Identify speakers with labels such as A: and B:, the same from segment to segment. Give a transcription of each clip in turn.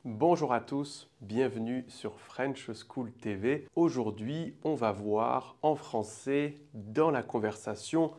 A: Bonjour à tous, bienvenue sur French School TV. Aujourd'hui, on va voir en français dans la conversation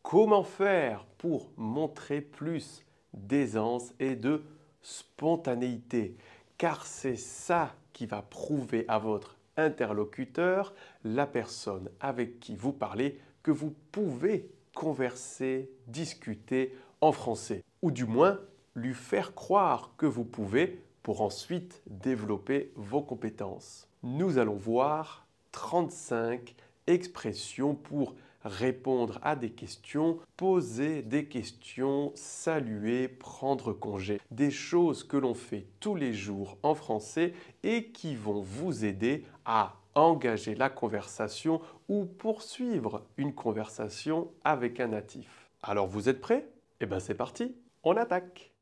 A: comment faire pour montrer plus d'aisance et de spontanéité. Car c'est ça qui va prouver à votre interlocuteur, la personne avec qui vous parlez, que vous pouvez converser, discuter en français. Ou du moins, lui faire croire que vous pouvez pour ensuite développer vos compétences. Nous allons voir 35 expressions pour répondre à des questions, poser des questions, saluer, prendre congé. Des choses que l'on fait tous les jours en français et qui vont vous aider à engager la conversation ou poursuivre une conversation avec un natif. Alors vous êtes prêts? Eh bien c'est parti, on attaque!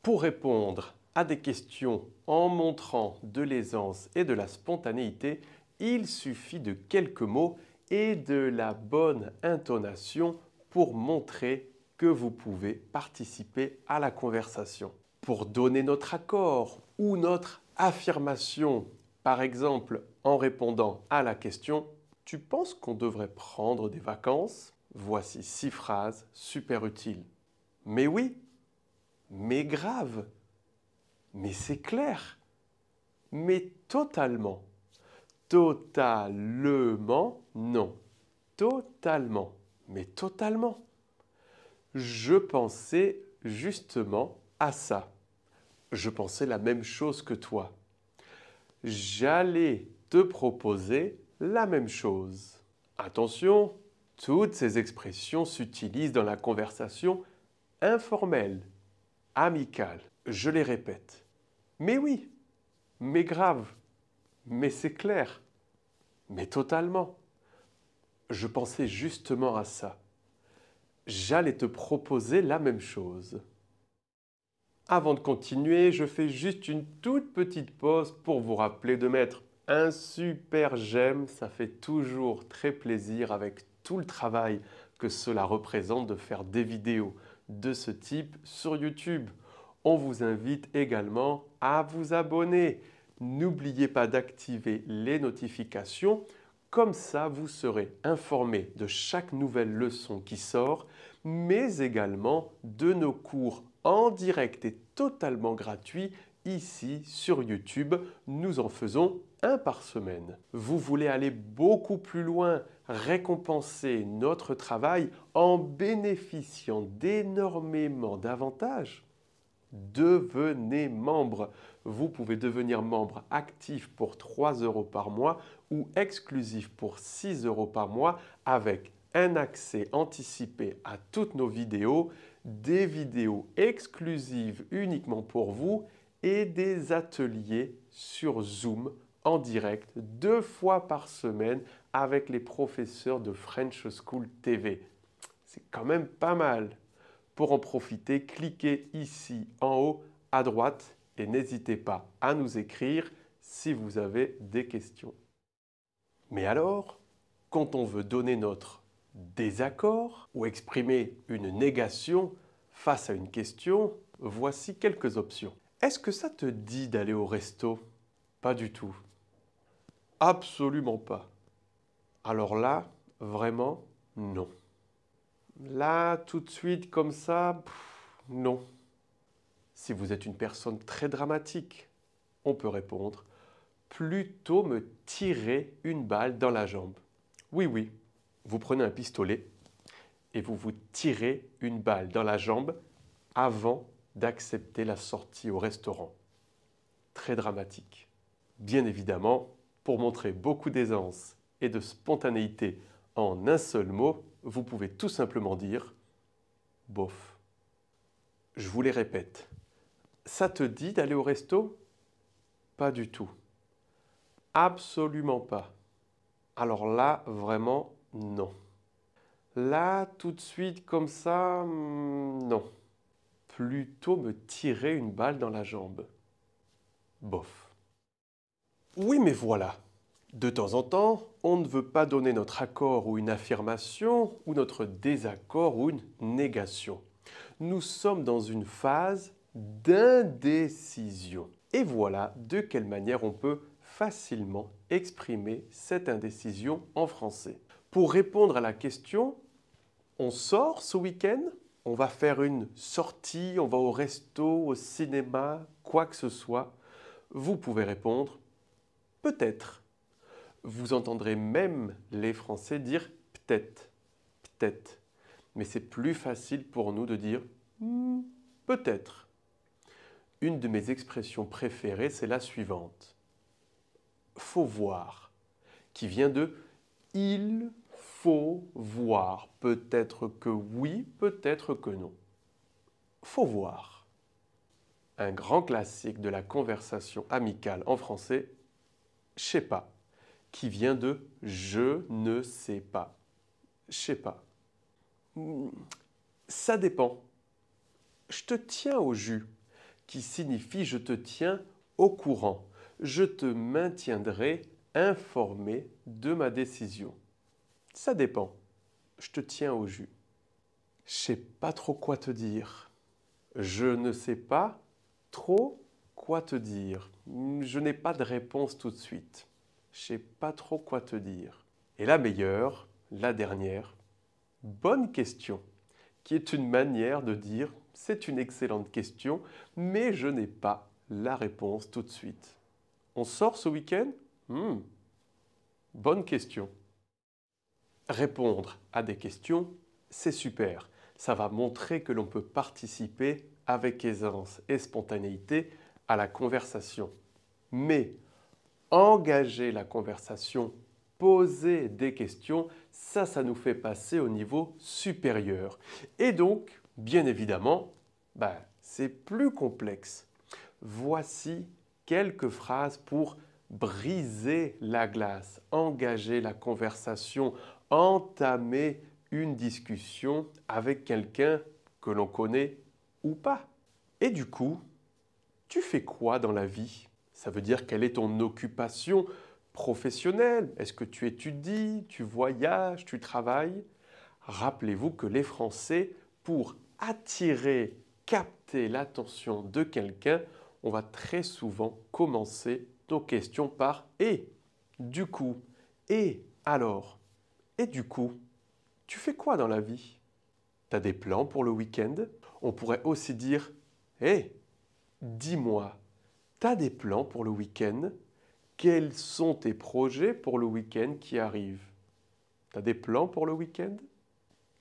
A: Pour répondre à des questions en montrant de l'aisance et de la spontanéité, il suffit de quelques mots et de la bonne intonation pour montrer que vous pouvez participer à la conversation. Pour donner notre accord ou notre affirmation, par exemple en répondant à la question « Tu penses qu'on devrait prendre des vacances ?» Voici 6 phrases super utiles. Mais oui, mais grave, mais c'est clair, mais totalement. Totalement, non. Totalement, mais totalement. Je pensais justement à ça. Je pensais la même chose que toi. J'allais te proposer la même chose. Attention, toutes ces expressions s'utilisent dans la conversation informelle, amicale. Je les répète. Mais oui, mais grave, mais c'est clair, mais totalement. Je pensais justement à ça. J'allais te proposer la même chose. Avant de continuer, je fais juste une toute petite pause pour vous rappeler de mettre un super j'aime. Ça fait toujours très plaisir avec tout le travail que cela représente de faire des vidéos de ce type sur YouTube. On vous invite également à vous abonner. N'oubliez pas d'activer les notifications. Comme ça, vous serez informé de chaque nouvelle leçon qui sort, mais également de nos cours en direct et totalement gratuits ici sur YouTube. Nous en faisons un par semaine. Vous voulez aller beaucoup plus loin, récompenser notre travail en bénéficiant d'énormément d'avantages? Devenez membre. Vous pouvez devenir membre actif pour 3 € par mois ou exclusif pour 6 € par mois avec un accès anticipé à toutes nos vidéos, des vidéos exclusives uniquement pour vous et des ateliers sur Zoom en direct 2 fois par semaine avec les professeurs de French School TV. C'est quand même pas mal. Pour en profiter, cliquez ici en haut à droite et n'hésitez pas à nous écrire si vous avez des questions. Mais alors, quand on veut donner notre désaccord ou exprimer une négation face à une question, voici quelques options. Est-ce que ça te dit d'aller au resto? Pas du tout. Absolument pas. Alors là, vraiment, non. Là, tout de suite, comme ça, non. Si vous êtes une personne très dramatique, on peut répondre « Plutôt me tirer une balle dans la jambe ». Oui, oui, vous prenez un pistolet et vous vous tirez une balle dans la jambe avant d'accepter la sortie au restaurant. Très dramatique. Bien évidemment, pour montrer beaucoup d'aisance et de spontanéité en un seul mot, vous pouvez tout simplement dire « bof ». Je vous les répète. Ça te dit d'aller au resto? Pas du tout. Absolument pas. Alors là, vraiment, non. Là, tout de suite, comme ça, non. Plutôt me tirer une balle dans la jambe. Bof. Oui, mais voilà. De temps en temps, on ne veut pas donner notre accord ou une affirmation, ou notre désaccord ou une négation. Nous sommes dans une phase d'indécision. Et voilà de quelle manière on peut facilement exprimer cette indécision en français. Pour répondre à la question, on sort ce week-end? On va faire une sortie, on va au resto, au cinéma, quoi que ce soit. Vous pouvez répondre peut-être. Vous entendrez même les Français dire peut-être, peut-être. Mais c'est plus facile pour nous de dire peut-être. Une de mes expressions préférées, c'est la suivante. Faut voir, qui vient de il faut voir. Peut-être que oui, peut-être que non. Faut voir. Un grand classique de la conversation amicale en français, je sais pas, qui vient de je ne sais pas. Je sais pas. Ça dépend. Je te tiens au jus, qui signifie je te tiens au courant. Je te maintiendrai informé de ma décision. Ça dépend. Je te tiens au jus. Je sais pas trop quoi te dire. Je ne sais pas trop quoi te dire. Je n'ai pas de réponse tout de suite. Je sais pas trop quoi te dire. Et la meilleure, la dernière, bonne question, qui est une manière de dire c'est une excellente question, mais je n'ai pas la réponse tout de suite. On sort ce week-end? Bonne question. Répondre à des questions, c'est super. Ça va montrer que l'on peut participer avec aisance et spontanéité à la conversation. Mais engager la conversation, poser des questions, ça nous fait passer au niveau supérieur. Et donc, bien évidemment, c'est plus complexe. Voici quelques phrases pour briser la glace, engager la conversation, entamer une discussion avec quelqu'un que l'on connaît ou pas. Et du coup, tu fais quoi dans la vie? Ça veut dire quelle est ton occupation professionnelle? Est-ce que tu étudies, tu voyages, tu travailles? Rappelez-vous que les Français, pour attirer, capter l'attention de quelqu'un, on va très souvent commencer nos questions par « et ». Du coup, et alors? Et du coup, tu fais quoi dans la vie? T'as des plans pour le week-end? On pourrait aussi dire « hé, dis-moi, t'as des plans pour le week-end? Quels sont tes projets pour le week-end qui arrive? T'as des plans pour le week-end?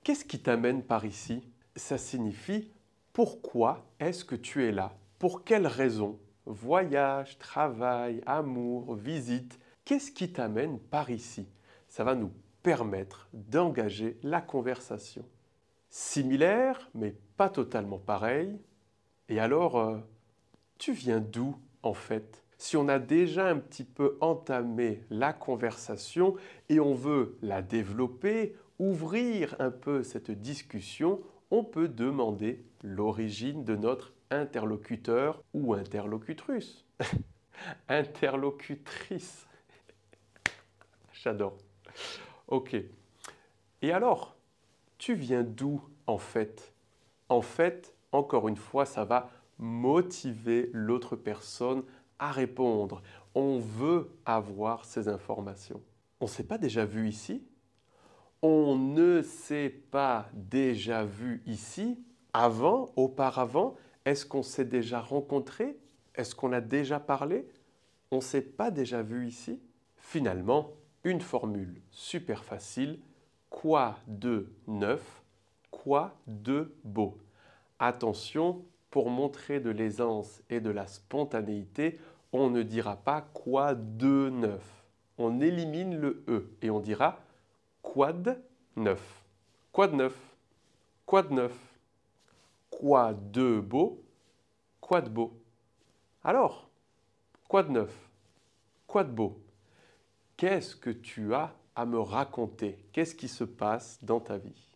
A: Qu'est-ce qui t'amène par ici? Ça signifie pourquoi est-ce que tu es là? Pour quelle raison? Voyage, travail, amour, visite. Qu'est-ce qui t'amène par ici? Ça va nous permettre d'engager la conversation. Similaire, mais pas totalement pareil. Et alors, tu viens d'où en fait? Si on a déjà un petit peu entamé la conversation et on veut la développer, ouvrir un peu cette discussion, on peut demander l'origine de notre interlocuteur ou interlocutrice. Interlocutrice. J'adore. Ok. Et alors, tu viens d'où en fait? En fait, encore une fois, ça va motiver l'autre personne à répondre. On veut avoir ces informations. On ne s'est pas déjà vu ici? On ne s'est pas déjà vu ici avant, auparavant? Est-ce qu'on s'est déjà rencontré? Est-ce qu'on a déjà parlé? On ne s'est pas déjà vu ici? Finalement, une formule super facile. Quoi de neuf? Quoi de beau? Attention, pour montrer de l'aisance et de la spontanéité, on ne dira pas quoi de neuf. On élimine le E et on dira quoi de neuf. Quoi de neuf? Quoi de neuf? Quoi de beau? Quoi de beau? Alors, quoi de neuf? Quoi de beau? Qu'est-ce que tu as à me raconter? Qu'est-ce qui se passe dans ta vie?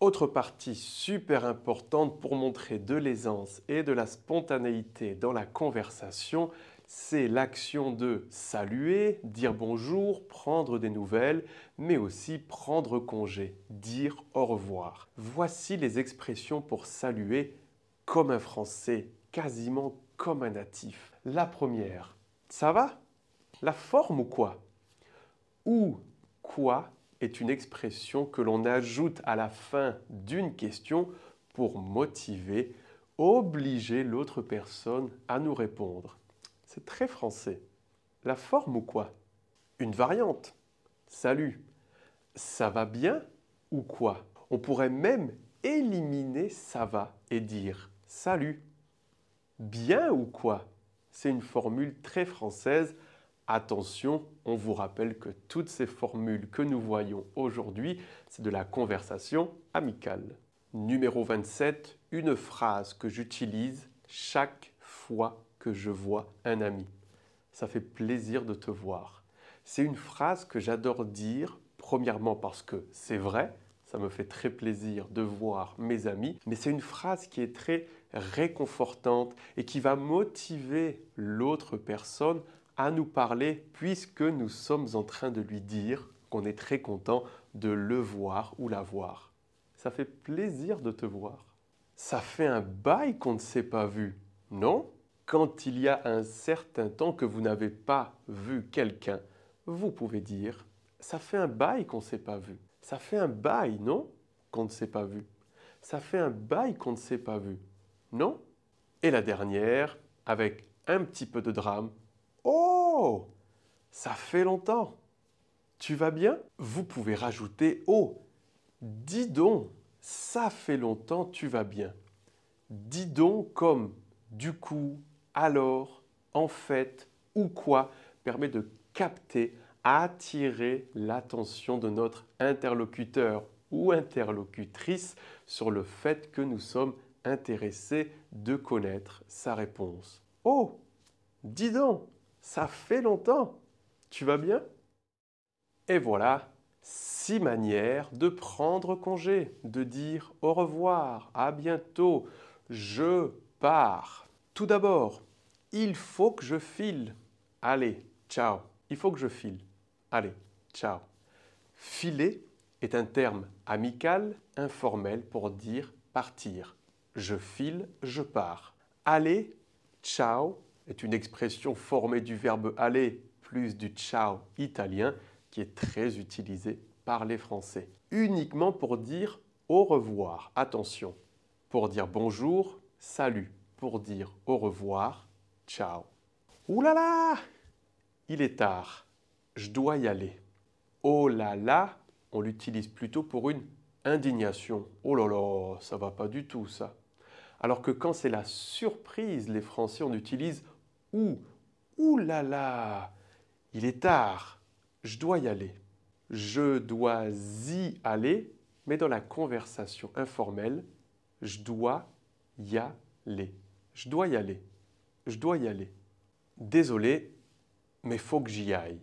A: Autre partie super importante pour montrer de l'aisance et de la spontanéité dans la conversation, c'est l'action de saluer, dire bonjour, prendre des nouvelles, mais aussi prendre congé, dire au revoir. Voici les expressions pour saluer comme un Français. Quasiment comme un natif. La première, ça va? La forme ou quoi? Ou quoi est une expression que l'on ajoute à la fin d'une question pour motiver, obliger l'autre personne à nous répondre. C'est très français. La forme ou quoi? Une variante. Salut. Ça va bien ou quoi? On pourrait même éliminer ça va et dire salut. Bien ou quoi? C'est une formule très française. Attention, on vous rappelle que toutes ces formules que nous voyons aujourd'hui, c'est de la conversation amicale. Numéro 27, une phrase que j'utilise chaque fois que je vois un ami. Ça fait plaisir de te voir. C'est une phrase que j'adore dire, premièrement parce que c'est vrai, ça me fait très plaisir de voir mes amis, mais c'est une phrase qui est très réconfortante et qui va motiver l'autre personne à nous parler puisque nous sommes en train de lui dire qu'on est très content de le voir ou la voir. Ça fait plaisir de te voir. Ça fait un bail qu'on ne s'est pas vu, non? Quand il y a un certain temps que vous n'avez pas vu quelqu'un, vous pouvez dire « ça fait un bail qu'on ne s'est pas vu ». Ça fait un bail, non? Qu'on ne s'est pas vu. Ça fait un bail qu'on ne s'est pas vu, non? Et la dernière, avec un petit peu de drame. Oh, ça fait longtemps. Tu vas bien? Vous pouvez rajouter oh, dis donc, ça fait longtemps, tu vas bien. Dis donc comme du coup, alors, en fait ou quoi permet de capter, attirer l'attention de notre interlocuteur ou interlocutrice sur le fait que nous sommes intéressés de connaître sa réponse. Oh, dis donc, ça fait longtemps. Tu vas bien? Et voilà 6 manières de prendre congé, de dire au revoir, à bientôt, je pars. Tout d'abord, il faut que je file. Allez, ciao. Il faut que je file. Allez, ciao. Filer est un terme amical, informel pour dire partir. Je file, je pars. Aller, ciao, est une expression formée du verbe aller plus du ciao italien qui est très utilisé par les Français. Uniquement pour dire au revoir. Attention. Pour dire bonjour, salut. Pour dire au revoir, ciao. Ouh là là! Il est tard. Je dois y aller. Oh là là, on l'utilise plutôt pour une indignation. Oh là là, ça va pas du tout ça. Alors que quand c'est la surprise, les Français, on utilise ou. Ouh là là, il est tard. Je dois y aller. Je dois y aller, mais dans la conversation informelle, je dois y aller. Je dois y aller. Je dois y aller. Désolé, mais faut que j'y aille.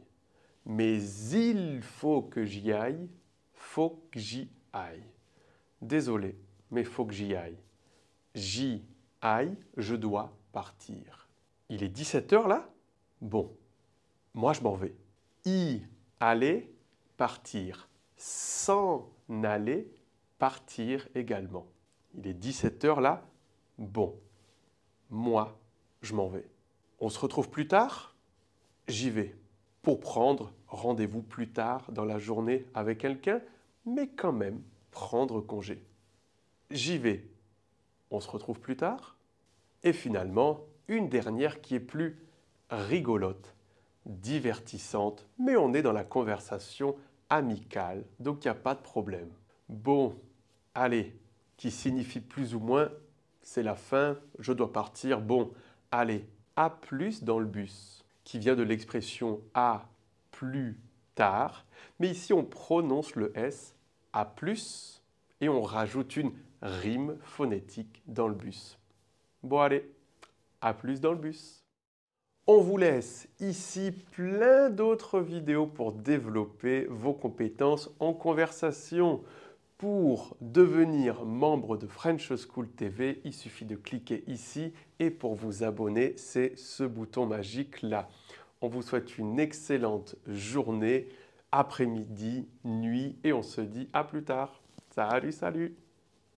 A: Mais il faut que j'y aille, faut que j'y aille. Désolé, mais faut que j'y aille. J'y aille, je dois partir. Il est 17 h là? Bon, moi je m'en vais. Y aller, partir. S'en aller, partir également. Il est 17 h là? Bon, moi je m'en vais. On se retrouve plus tard? J'y vais. Pour prendre rendez-vous plus tard dans la journée avec quelqu'un, mais quand même prendre congé. J'y vais. On se retrouve plus tard. Et finalement, une dernière qui est plus rigolote, divertissante, mais on est dans la conversation amicale, donc il n'y a pas de problème. Bon, allez, qui signifie plus ou moins, c'est la fin, je dois partir, bon, allez, à plus dans le bus, qui vient de l'expression à plus tard, mais ici on prononce le S à plus et on rajoute une rime phonétique dans le bus. Bon allez, à plus dans le bus. On vous laisse ici plein d'autres vidéos pour développer vos compétences en conversation. Pour devenir membre de French School TV, il suffit de cliquer ici et pour vous abonner, c'est ce bouton magique là. On vous souhaite une excellente journée, après-midi, nuit et on se dit à plus tard. Salut, salut!